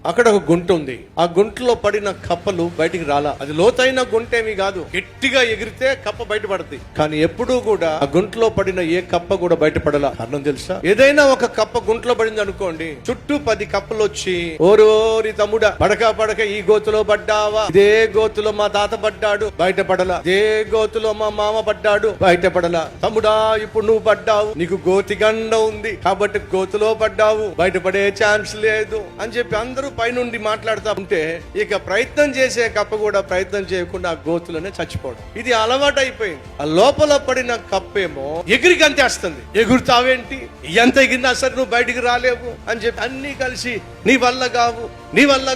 అక్కడ ఒక గుంట ఉంది. ఆ గుంటలో పడిన కప్పలు బయటికి రాలా. అది లోతైన గుంటేమి కాదు, గట్టిగా ఎగిరితే కప్ప బయటపడుతుంది. కానీ ఎప్పుడూ కూడా ఆ గుంటలో పడిన ఏ కప్ప కూడా బయటపడలా. కారణం తెలుసా? ఏదైనా ఒక కప్ప గుంటలో పడింది అనుకోండి, చుట్టూ 10 కప్పలు వచ్చి ఓరోరి తమ్ముడా పడక ఈ గోతులో పడ్డావా, ఇదే గోతులో మా తాత పడ్డాడు బయటపడలా, ఇదే గోతులో మా మామ పడ్డాడు బయటపడలా, తమ్ముడా ఇప్పుడు నువ్వు పడ్డావు, నీకు గోతి గండ ఉంది కాబట్టి గోతులో పడ్డావు, బయటపడే ఛాన్స్ లేదు అని చెప్పి అందరూ పైనుండి మాట్లాడుతూ ఉంటే ఇక ప్రయత్నం చేసే కప్ప కూడా ప్రయత్నం చేయకుండా ఆ గోతులోనే చచ్చిపోవడం. ఇది అలవాటు అయిపోయింది. ఆ లోపల పడిన కప్పేమో ఎగిరి గంతేస్తుంది. ఎగురుతావేంటి, ఎంత ఎగిరినా సరే నువ్వు బయటికి రాలేవు అని చెప్పి అన్ని కలిసి నీ వల్ల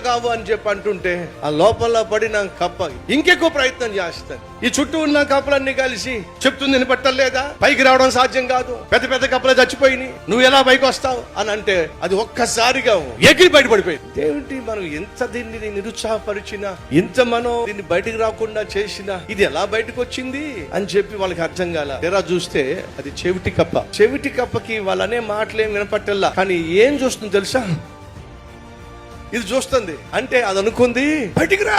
కావు అని చెప్పి అంటుంటే ఆ లోపల పడిన కప్ప ఇంకెక్కువ ప్రయత్నం చేస్తుంది. ఈ చుట్టూ ఉన్న కప్పలన్నీ కలిసి చెప్తుంది వినపట్టలేదా, పైకి రావడం సాధ్యం కాదు, పెద్ద కప్పలే చచ్చిపోయినాయి, నువ్వు ఎలా పైకి వస్తావు అని అంటే అది ఒక్కసారిగా ఎగిరి బయటపడిపోయింది. దేవుడి మనం ఎంత దీన్ని నిరుత్సాహపరిచినా, ఇంత మనం దీన్ని బయటికి రాకుండా చేసినా ఇది ఎలా బయటకు వచ్చింది అని చెప్పి వాళ్ళకి అర్థం కాల. తెరా చూస్తే అది చెవిటి కప్ప. చెవిటి కప్పకి వాళ్ళనే మాటలేం వినపట్టల్లా. కానీ ఏం చూస్తుంది తెలుసా? ఇది చూస్తుంది అంటే అది అనుకుంది బయటికి రా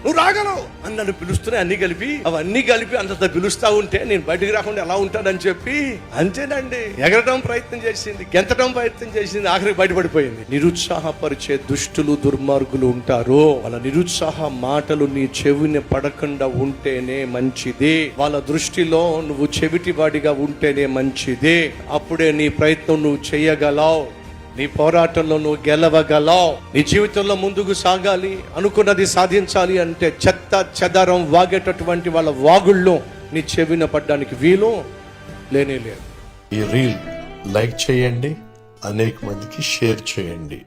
నువ్వు రాగలవు అని నన్ను పిలుస్తున్నాయి. అవన్నీ కలిపి అంత పిలుస్తా ఉంటే నేను బయటికి రాకుండా ఎలా ఉంటానని చెప్పి అంతేనండి ఎగరడం ప్రయత్నం చేసింది, గెంతడం ప్రయత్నం చేసింది, ఆఖరికి బయటపడిపోయింది. నిరుత్సాహపరిచే దుష్టులు దుర్మార్గులు ఉంటారు. వాళ్ళ నిరుత్సాహ మాటలు నీ చెవిని పడకుండా ఉంటేనే మంచిది. వాళ్ళ దృష్టిలో నువ్వు చెవిటివాడిగా ఉంటేనే మంచిది. అప్పుడే నీ ప్రయత్నం నువ్వు చేయగలవు, నీ పోరాటంలో నువ్వు గెలవగలవు. నీ జీవితంలో ముందుకు సాగాలి, అనుకున్నది సాధించాలి అంటే చెత్త చెదారం వాగేటటువంటి వాళ్ళ వాగుల్లో నీ చెవిన పడ్డానికి వీలు లేనే లేదు. ఈ రీల్ లైక్ చేయండి, అనేక మందికి షేర్ చేయండి.